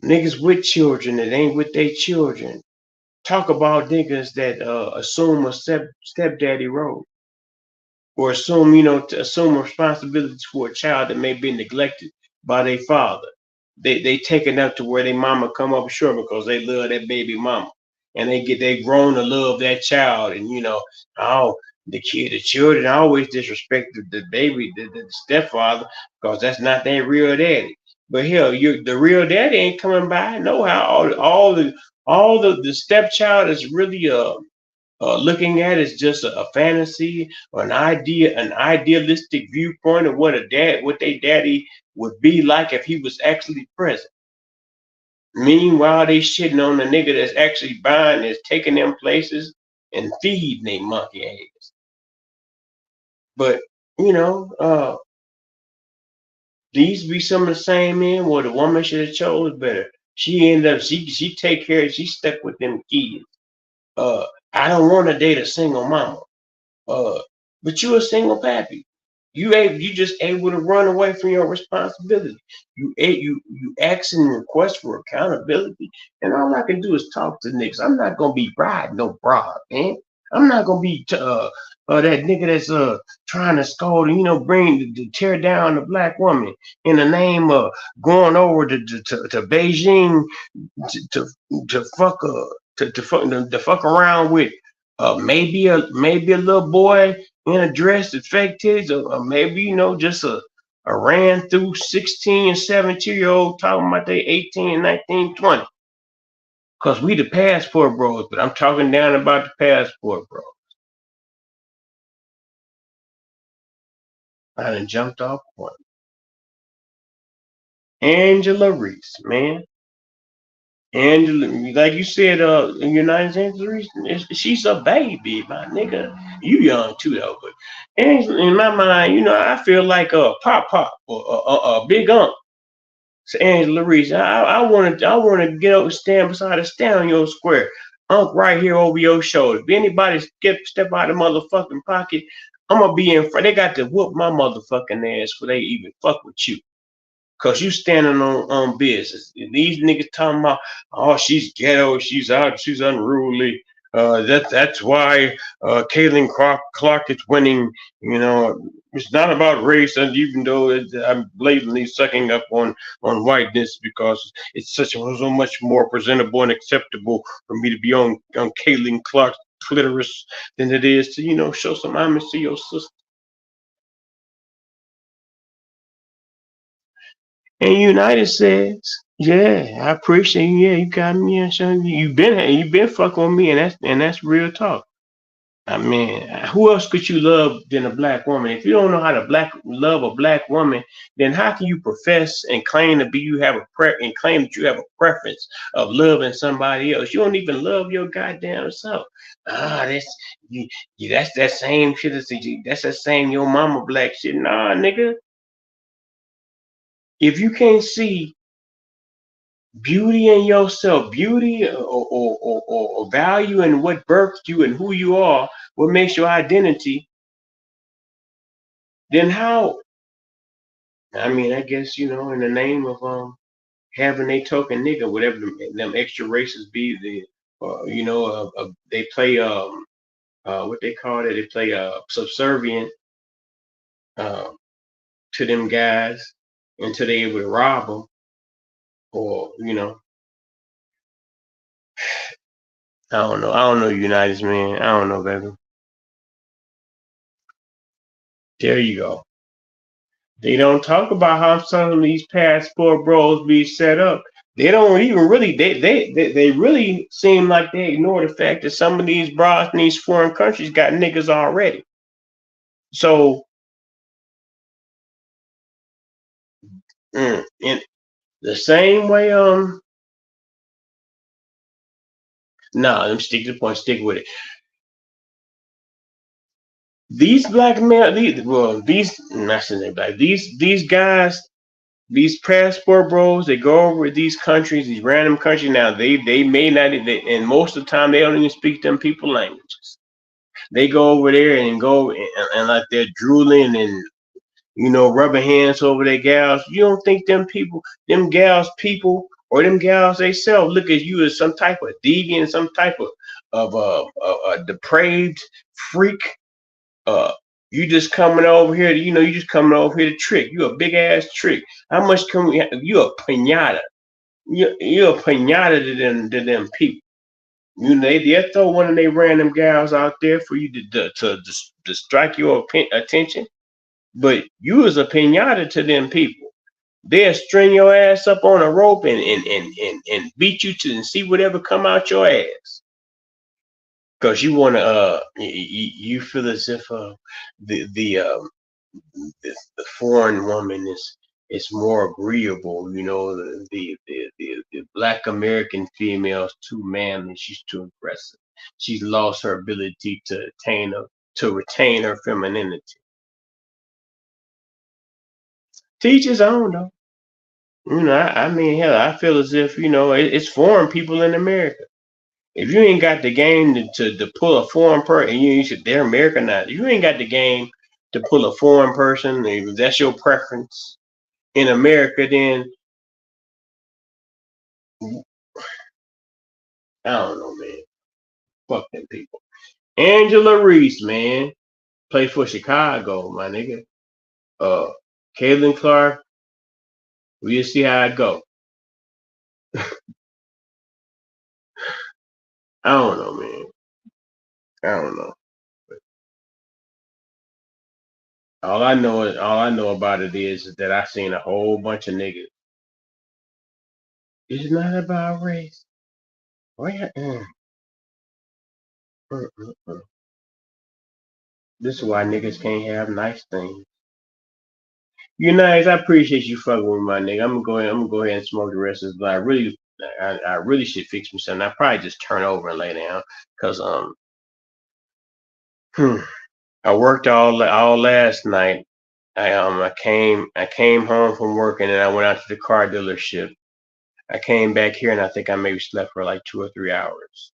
niggas with children that ain't with their children. Talk about niggas that assume a stepdaddy role or assume, to assume responsibilities for a child that may be neglected by their father. They take it up to where their mama come up short because they love that baby mama. And they grown to love that child. And oh, the children always disrespect the baby, the stepfather, because that's not their real daddy. But hell, the real daddy ain't coming by. No how all the stepchild is really looking at is just a fantasy or an idealistic viewpoint of what their daddy would be like if he was actually present. Meanwhile, they shitting on the nigga that's actually buying, is taking them places and feeding they monkey ass. But these be some of the same men. Well, the woman should have chose better. She ended up she take care. She stuck with them kids. I don't want to date a single mama. Uh, but you a single pappy. You just able to run away from your responsibility. You ask and request for accountability, and all I can do is talk to niggas. I'm not gonna be riding no broad, man. I'm not gonna be that nigga that's trying to scold and bring to tear down the black woman in the name of going over to Beijing to to fuck to fuck around with maybe a little boy in a dress with fake titties, or maybe just a ran through 16 and 17-year-old talking about they 18, 19, 20. Cause we the passport bros, but I'm talking down about the passport bro. I done jumped off one. Angela Reese, man. Angela, like you said, in United States, she's a baby, my nigga. You young too though, but Angela, in my mind, I feel like a pop or a big ump. So Angela Reese, I want to get up and stand beside a stand square, ump right here over your shoulder. If anybody step out of the motherfucking pocket, I'm gonna be in front. They got to whoop my motherfucking ass before they even fuck with you. Cause you standing on business. These niggas talking about, oh, she's ghetto, she's out, she's unruly. That's why Clark is winning. It's not about race, and even though I'm blatantly sucking up on whiteness because it's so much more presentable and acceptable for me to be on Caitlin Clark's clitoris than it is to show some homage to your sister. And United says, "Yeah, I appreciate you. Yeah, you got me and showing you've been fucking with me, and that's real talk. I mean, who else could you love than a black woman? If you don't know how to love a black woman, then how can you profess and claim to be and claim that you have a preference of loving somebody else? You don't even love your goddamn self. That's you, that's that same shit. That's that same your mama black shit. Nah, nigga. If you can't see beauty in yourself, beauty or value in what birthed you and who you are, what makes your identity, then how? I mean, I guess in the name of having a token nigga, whatever them extra races be, they play what they call it, they play subservient uh, to them guys until they able to rob them, or I don't know, United man, I don't know, baby. There you go. They don't talk about how some of these passport bros be set up. They don't even really they really seem like they ignore the fact that some of these bras in these foreign countries got niggas already. So in the same way, let me stick to the point, stick with it. These black men, these well, these not saying black, these guys These passport bros, they go over to these countries, these random countries. Now they may not, and most of the time they don't even speak them people languages. They go over there and go and like they're drooling and rubbing hands over their gals. You don't think them gals people, or them gals they self look at you as some type of deviant, some type of depraved freak? Uh, you just coming over here, you just coming over here to trick. You a big ass trick. How much can we? You a pinata. You a pinata to them people. They throw one of they random gals out there for you to strike your attention, but you was a pinata to them people. They'll string your ass up on a rope and beat you to and see whatever come out your ass. Cause you wanna you feel as if the the um the foreign woman is more agreeable. The black American female is too manly. She's too aggressive. She's lost her ability to retain her femininity. Teachers own though. I mean, hell, I feel as if it's foreign people in America. If you ain't got the game to pull a foreign person, you should they're Americanized. If you ain't got the game to pull a foreign person, if that's your preference in America, then I don't know, man. Fuck them people. Angela Reese, man, play for Chicago, my nigga. Uh, Caitlin Clark, we'll see how it go. I don't know, man. I don't know. All I know about it is that I seen a whole bunch of niggas. It's not about race. Why? Mm, mm, mm. This is why niggas can't have nice things. You nice. I appreciate you fucking with my nigga. I'm gonna go ahead and smoke the rest of this. But I really should fix me something. I probably just turn over and lay down because hmm, I worked all last night. I came home from work and then I went out to the car dealership. I came back here and I think I maybe slept for like 2 or 3 hours.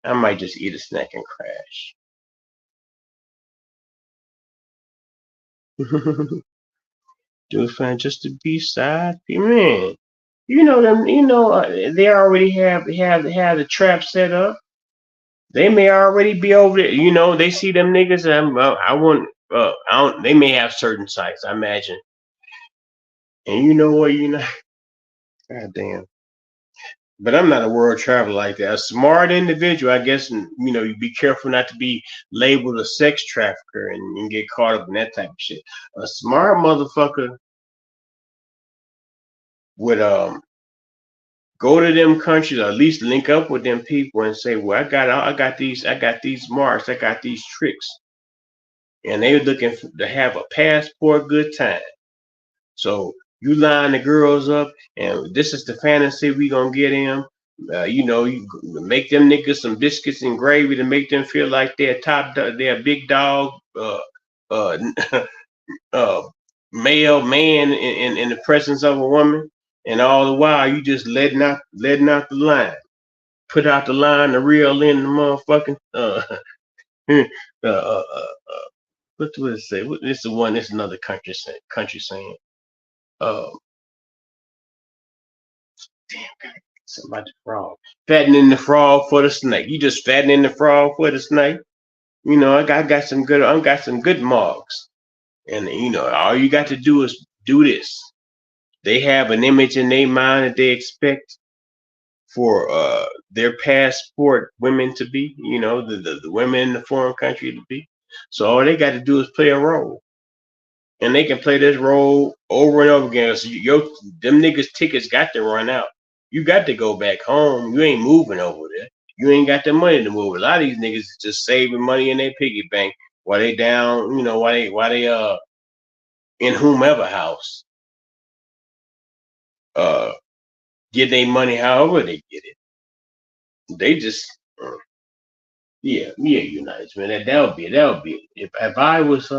I might just eat a snack and crash. Just fine, just the B side, man. You know them. They already have the trap set up. They may already be over there. They see them niggas. I want. I don't. They may have certain sites. I imagine. And you know what? God damn. But I'm not a world traveler like that. A smart individual, I guess. And, you be careful not to be labeled a sex trafficker and get caught up in that type of shit. A smart motherfucker would go to them countries or at least link up with them people and say, well, I got these marks, I got these tricks, and they were looking to have a passport good time. So you line the girls up, and this is the fantasy we gonna get them. You make them niggas some biscuits and gravy to make them feel like they're a big dog, uh, uh, male man in the presence of a woman, and all the while you just letting out the line. Put out the line, the reel in the motherfucking what do it say? This is the one. This is another country saying. Uh, damn, God, something about the frog. Fattening the frog for the snake. You just fattening the frog for the snake. I got some good marks, and all you got to do is do this. They have an image in their mind that they expect for their passport women to be, the women in the foreign country to be. So all they got to do is play a role, and they can play this role over and over again. So them niggas tickets got to run out. You got to go back home. You ain't moving over there. You ain't got the money to move. A lot of these niggas is just saving money in their piggy bank while they down, while they in whomever house, uh get their money however they get it. They just yeah, United, man. That would be it. If I was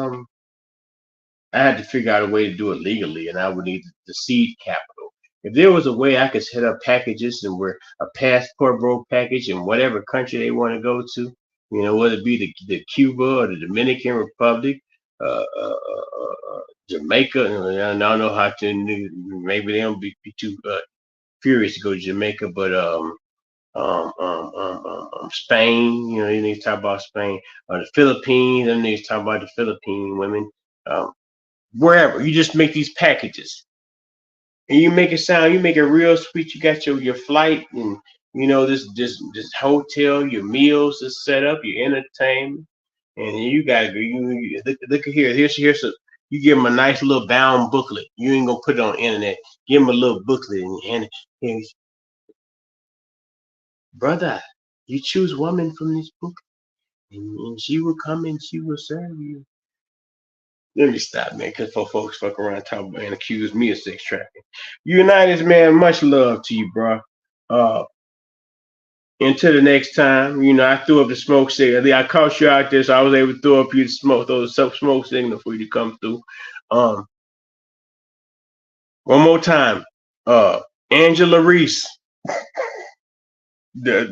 I had to figure out a way to do it legally, and I would need the seed capital. If there was a way I could set up packages and where a passport bro package in whatever country they want to go to, whether it be the Cuba or the Dominican Republic, Jamaica, and I don't know how to, maybe they don't be too furious to go to Jamaica, but Spain, you need to talk about Spain, or the Philippines, I need to talk about the Philippine women. Um, Wherever you just make these packages and you make it real sweet. You got your flight and this hotel, your meals is set up, your entertainment, and you gotta go. Look at here. Here's a you give them a nice little bound booklet. You ain't gonna put it on the internet. Give them a little booklet and brother, you choose woman from this book, and she will come and she will serve you. Let me stop, man, because folks fuck around talk about and accuse me of sex trafficking. United, man, much love to you, bro. Uh, until the next time, I threw up the smoke signal. I caught you out there, so I was able to throw up you the smoke, those smoke signal for you to come through. Um, one more time, uh, Angela Reese. I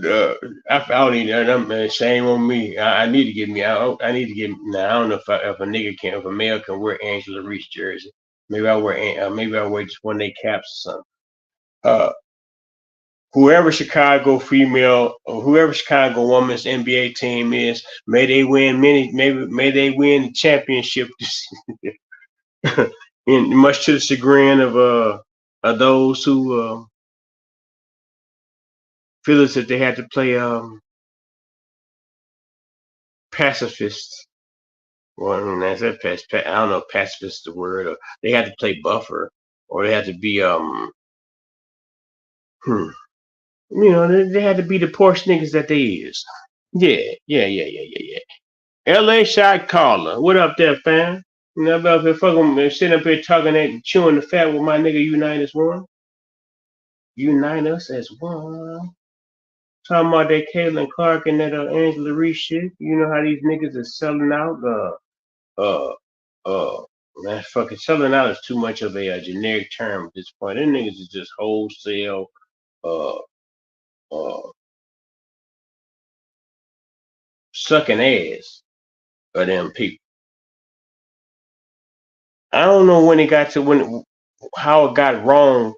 don't need that. Man, shame on me. I need to get me out. I need to get. Now I don't know if a nigga can, if a male can wear Angela Reese jersey. Maybe I wear just one day caps or something. Uh, whoever Chicago female or whoever Chicago women's NBA team is, may they win many. Maybe may they win the championship this year. And much to the chagrin of those who feel as if they had to play pacifists. Well, I mean, that's that I don't know if pacifist is the word, or they had to play buffer, or they had to be hmm, they had to be the Porsche niggas that they is. Yeah, yeah. L.A. shot caller, what up there, fam? I'm up here fucking sitting up here talking and chewing the fat with my nigga Unite as one. Unite us as one. Talking about that Caitlin Clark and that Angela Reese shit. You know how these niggas are selling out. Uh, Man, fucking selling out is too much of a generic term at this point. Them niggas is just wholesale, uh, uh, sucking ass of them people. I don't know when it got to how it got wrong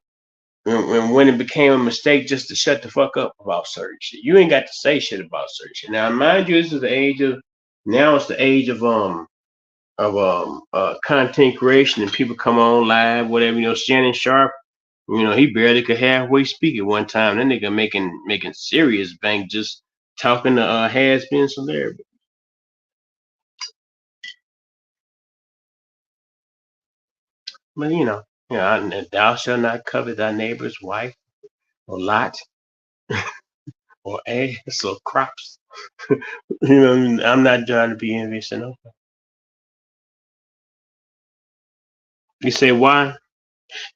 and when it became a mistake just to shut the fuck up about certain shit. You ain't got to say shit about certain shit. Now, mind you, this is the age of now. It's the age of content creation and people come on live, whatever. Shannon Sharp. He barely could halfway speak at one time. That nigga making serious bank just talking to has been celebrity. But thou shalt not covet thy neighbor's wife or lot or ass or crops. I'm not trying to be envious. No. You say why?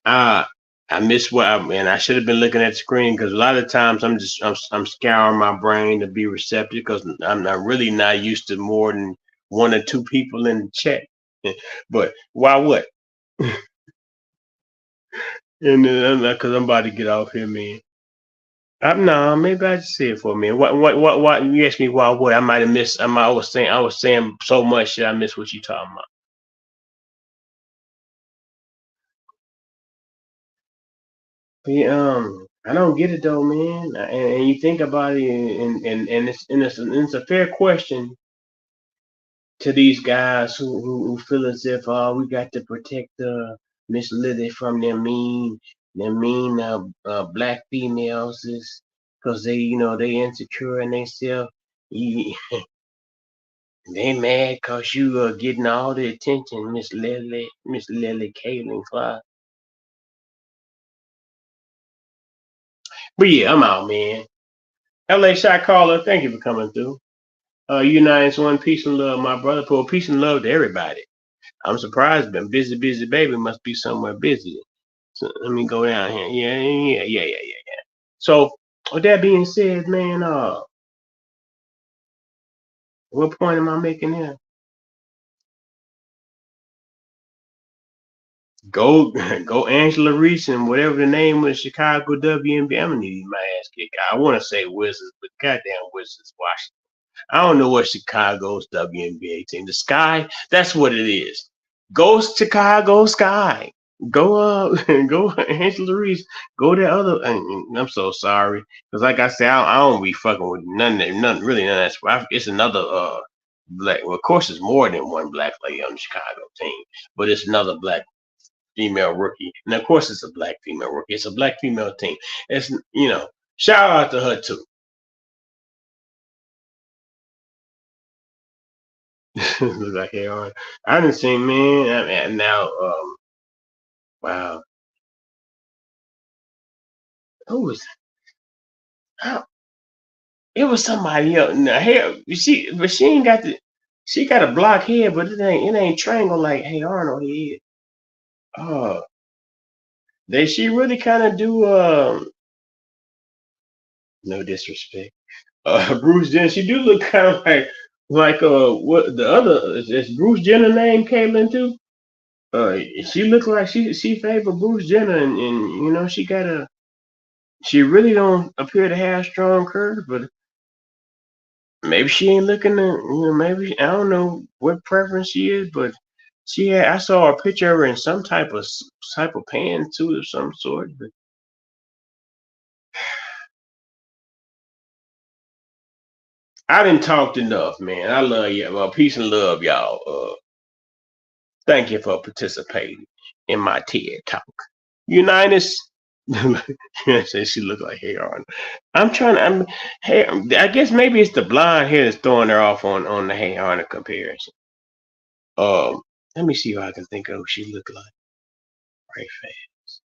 Uh I miss what man. I should have been looking at the screen because a lot of times I'm scouring my brain to be receptive because I'm not really not used to more than one or two people in the chat. But why what? And then because I'm about to get off here, man. No, maybe I just say it for a minute. What? You asked me why what? I might have missed. I was saying so much that I missed what you talking about. I don't get it though, man. And you think about it, and it's a fair question to these guys who feel as if we got to protect Miss Lily from them mean black females is because they insecure in themselves. They mad cause you are getting all the attention, Miss Lily Caitlin Clark. But yeah, I'm out, man. LA shot caller, thank you for coming through. United one peace and love, my brother. For peace and love to everybody. I'm surprised, but busy baby must be somewhere busy. So let me go down here. Yeah. So with that being said, man, what point am I making here? Go go Angela Reese and whatever the name of Chicago WNBA. I'm gonna need my ass kicked. I want to say Wizards, but goddamn Wizards, Washington. I don't know what Chicago's WNBA team. The Sky, that's what it is. Go Chicago Sky. Go go Angela Reese. Go the other. I'm so sorry because, like I said, I don't be fucking with none really none of that. It's another black. Well, of course, it's more than one black lady on the Chicago team, but it's another black female rookie, and of course, it's a black female rookie. It's a black female team. It's shout out to her too. Look like hey, all right. I didn't see man. Now, wow, who was how, it? Was somebody else. Now, hell, but she ain't got the. She got a block head, but it ain't triangle like Hey Arnold head. Oh, they she really kind of do. No disrespect. Bruce Jenner. She do look kind of like what the other is Bruce Jenner name Caitlyn too. She looked like she favored Bruce Jenner, and she really don't appear to have strong curves, but maybe she ain't looking to, maybe I don't know what preference she is, but I saw a picture of her in some type of pantsuit of some sort. But I didn't talk enough, man. I love you. Well, peace and love, y'all. Thank you for participating in my TED talk. Unitas. Says she looked like hair on. I'm trying to. Hair. I guess maybe it's the blonde hair that's throwing her off on the hair on the comparison. Um, Let me see who I can think of who she looked like. Right fast.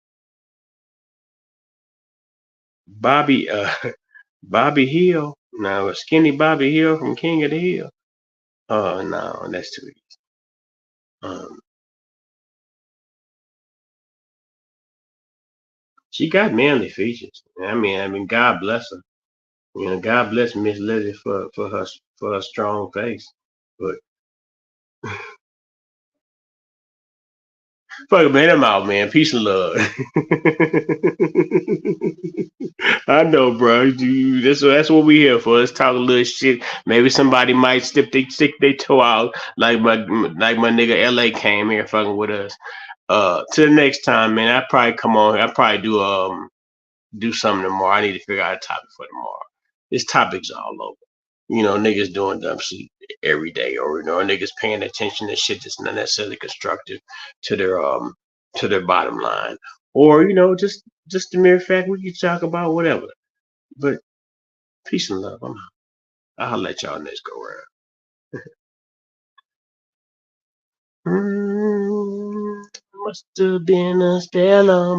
Bobby. Bobby Hill. No, skinny Bobby Hill from King of the Hill. Oh no, that's too easy. Um, she got manly features. I mean, God bless her. God bless Miss Lizzie for her strong face. But fuck it, man, I'm out, man. Peace and love. I know, bro. That's what we here for. Let's talk a little shit. Maybe somebody might stick their toe out like my nigga LA came here fucking with us. Till the next time, man. I probably come on. I probably do something tomorrow. I need to figure out a topic for tomorrow. This topic's all over. Niggas doing dumb shit every day, or niggas paying attention to shit that's not necessarily constructive to their bottom line, or just the mere fact we can talk about whatever. But peace and love. I'll let y'all next go around. Must have been a spell on